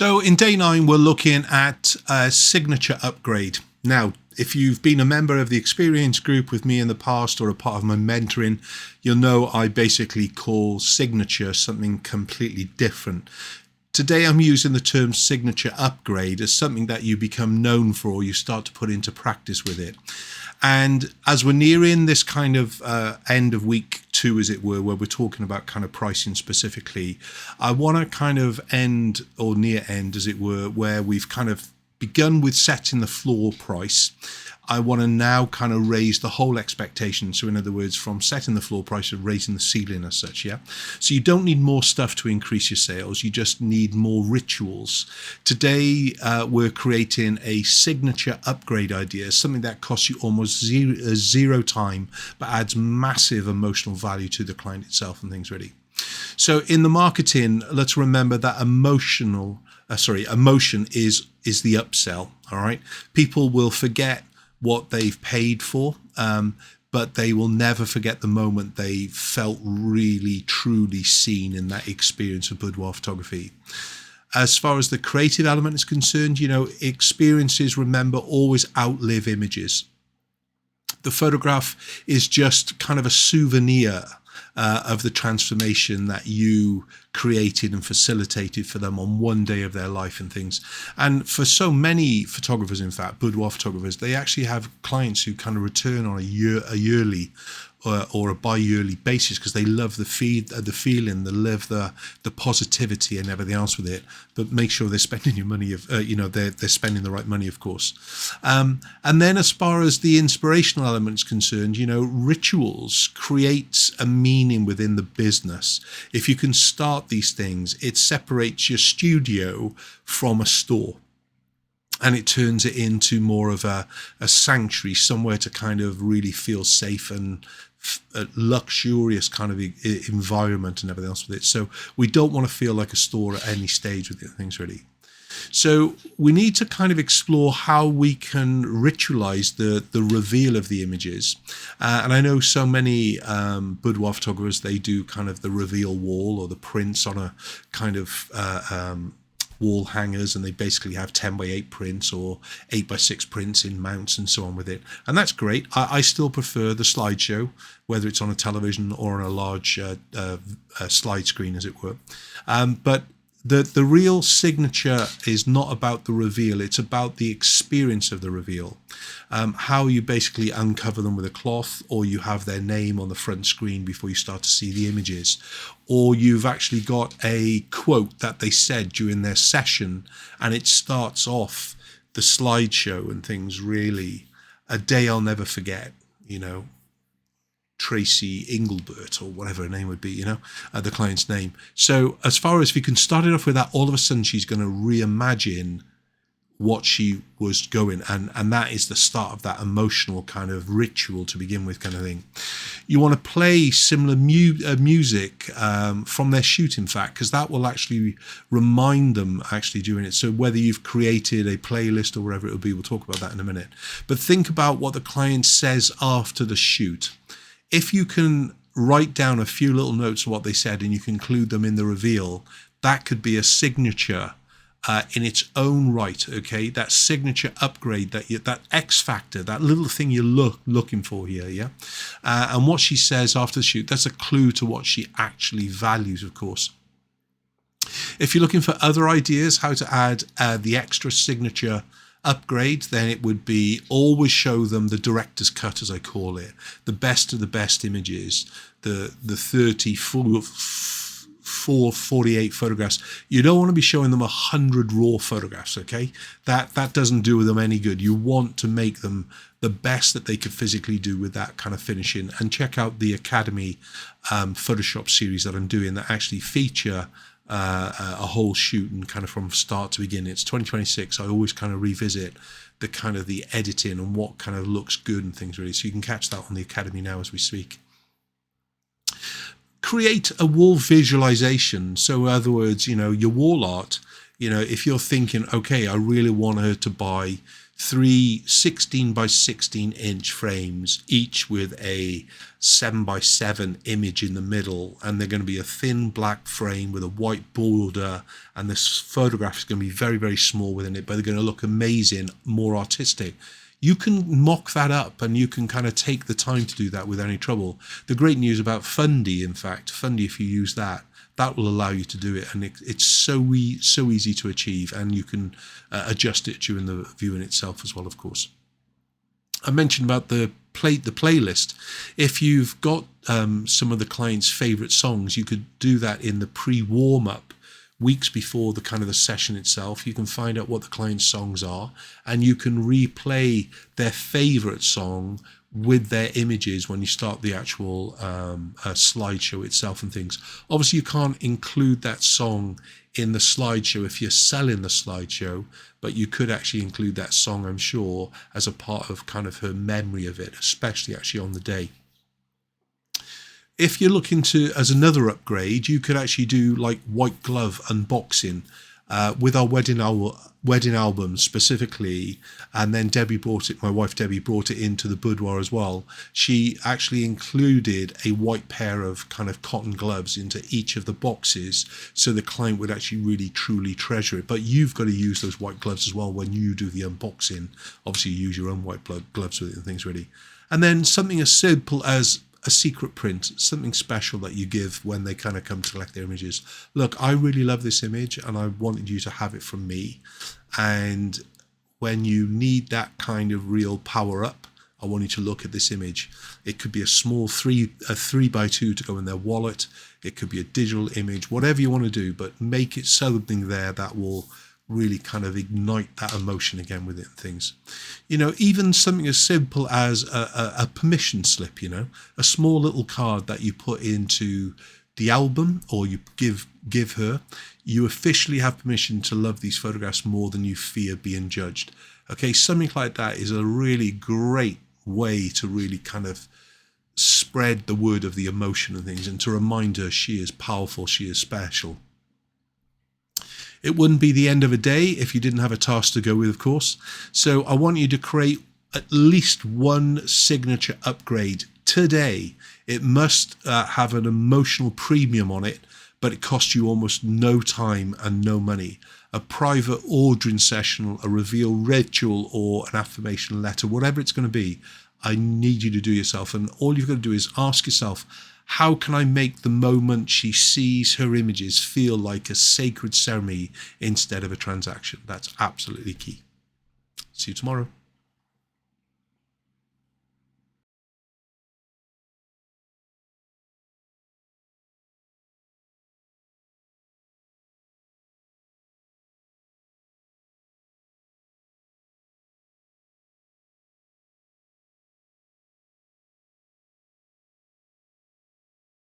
So in day 9, we're looking at a signature upgrade. Now, if you've been a member of the experience group with me in the past or a part of my mentoring, you'll know I basically call signature something completely different. Today I'm using the term signature upgrade as something that you become known for, or you start to put into practice with it. And as we're nearing this kind of end of week 2, as it were, where we're talking about kind of pricing specifically, I want to kind of end, or near end as it were, where we've kind of begun with setting the floor price. I want to now kind of raise the whole expectation. So in other words, from setting the floor price to raising the ceiling as such, yeah? So you don't need more stuff to increase your sales. You just need more rituals. Today, we're creating a signature upgrade idea, something that costs you almost zero time, but adds massive emotional value to the client itself and things really. So in the marketing, let's remember that emotion is the upsell, all right? People will forget what they've paid for, but they will never forget the moment they felt really, truly seen in that experience of boudoir photography. As far as the creative element is concerned, experiences, remember, always outlive images. The photograph is just kind of a souvenir of the transformation that you created and facilitated for them on one day of their life and things. And for so many photographers, in fact, boudoir photographers, they actually have clients who kind of return on a yearly or a bi-yearly basis because they love the feeling, they love the positivity and everything else with it. But make sure they're spending your money, they're spending the right money, of course. And then as far as the inspirational element is concerned, rituals create a meaning within the business. If you can start these things, it separates your studio from a store. And it turns it into more of a sanctuary, somewhere to kind of really feel safe and a luxurious kind of environment and everything else with it. So we don't want to feel like a store at any stage with things really. So we need to kind of explore how we can ritualize the reveal of the images. And I know so many boudoir photographers, they do kind of the reveal wall or the prints on a kind of wall hangers, and they basically have 10x8 prints or 8x6 prints in mounts and so on with it. And that's great. I still prefer the slideshow, whether it's on a television or on a large slide screen, as it were. But the real signature is not about the reveal. It's about the experience of the reveal. How you basically uncover them with a cloth, or you have their name on the front screen before you start to see the images, or you've actually got a quote that they said during their session, and it starts off the slideshow and things really. A day I'll never forget, Tracy Engelbert, or whatever her name would be, the client's name. So as far as if you can start it off with that, all of a sudden she's going to reimagine what she was going, and that is the start of that emotional kind of ritual to begin with, kind of thing. You want to play similar music from their shoot, in fact, because that will actually remind them actually doing it. So whether you've created a playlist or whatever it will be, we'll talk about that in a minute. But think about what the client says after the shoot. If you can write down a few little notes of what they said and you can include them in the reveal, that could be a signature in its own right, okay? That signature upgrade, that X factor, that little thing you're looking for here, yeah? And what she says after the shoot, that's a clue to what she actually values, of course. If you're looking for other ideas how to add the extra signature upgrade, then it would be always show them the director's cut, as I call it, the best of the best images, the 48 photographs. You don't want to be showing them 100 raw photographs, okay? That doesn't do them any good. You want to make them the best that they could physically do with that kind of finishing. And check out the Academy Photoshop series that I'm doing that actually feature a whole shoot and kind of from start to begin. It's 2026. I always kind of revisit the kind of the editing and what kind of looks good and things really. So you can catch that on the Academy now as we speak. Create a wall visualization. So in other words, your wall art, if you're thinking, okay, I really want her to buy 3 16 by 16 inch frames, each with a 7 by 7 image in the middle, and they're going to be a thin black frame with a white border, and this photograph is going to be very, very small within it, but they're going to look amazing, more artistic. You can mock that up, and you can kind of take the time to do that without any trouble. The great news about Fundy, in fact, Fundy, if you use that will allow you to do it, and it's so easy to achieve, and you can adjust it during the viewing itself as well, of course. I mentioned about the playlist. If you've got some of the client's favorite songs, you could do that in the pre-warm-up weeks before the session itself. You can find out what the client's songs are, and you can replay their favorite song with their images when you start the actual slideshow itself and things. Obviously, you can't include that song in the slideshow if you're selling the slideshow, but you could actually include that song, I'm sure, as a part of her memory of it, especially actually on the day. If you're looking to, as another upgrade, you could actually do like white glove unboxing with our wedding album specifically, and then my wife Debbie brought it into the boudoir as well. She actually included a white pair of cotton gloves into each of the boxes, so the client would actually really truly treasure it. But you've got to use those white gloves as well when you do the unboxing. Obviously, you use your own white gloves with it and things really. And then something as simple as a secret print, something special that you give when they come to collect their images. Look, I really love this image and I wanted you to have it from me. And when you need that kind of real power up, I want you to look at this image. It could be a small 3x2 to go in their wallet. It could be a digital image, whatever you want to do, but make it something there that will really ignite that emotion again with it and things. Even something as simple as a permission slip, a small little card that you put into the album or you give her. You officially have permission to love these photographs more than you fear being judged. Okay, something like that is a really great way to really spread the word of the emotion and things, and to remind her she is powerful, she is special. It wouldn't be the end of a day if you didn't have a task to go with, of course. So I want you to create at least one signature upgrade today. It must have an emotional premium on it, but it costs you almost no time and no money. A private ordering session, a reveal ritual, or an affirmation letter, whatever it's going to be, I need you to do yourself. And all you've got to do is ask yourself, how can I make the moment she sees her images feel like a sacred ceremony instead of a transaction? That's absolutely key. See you tomorrow.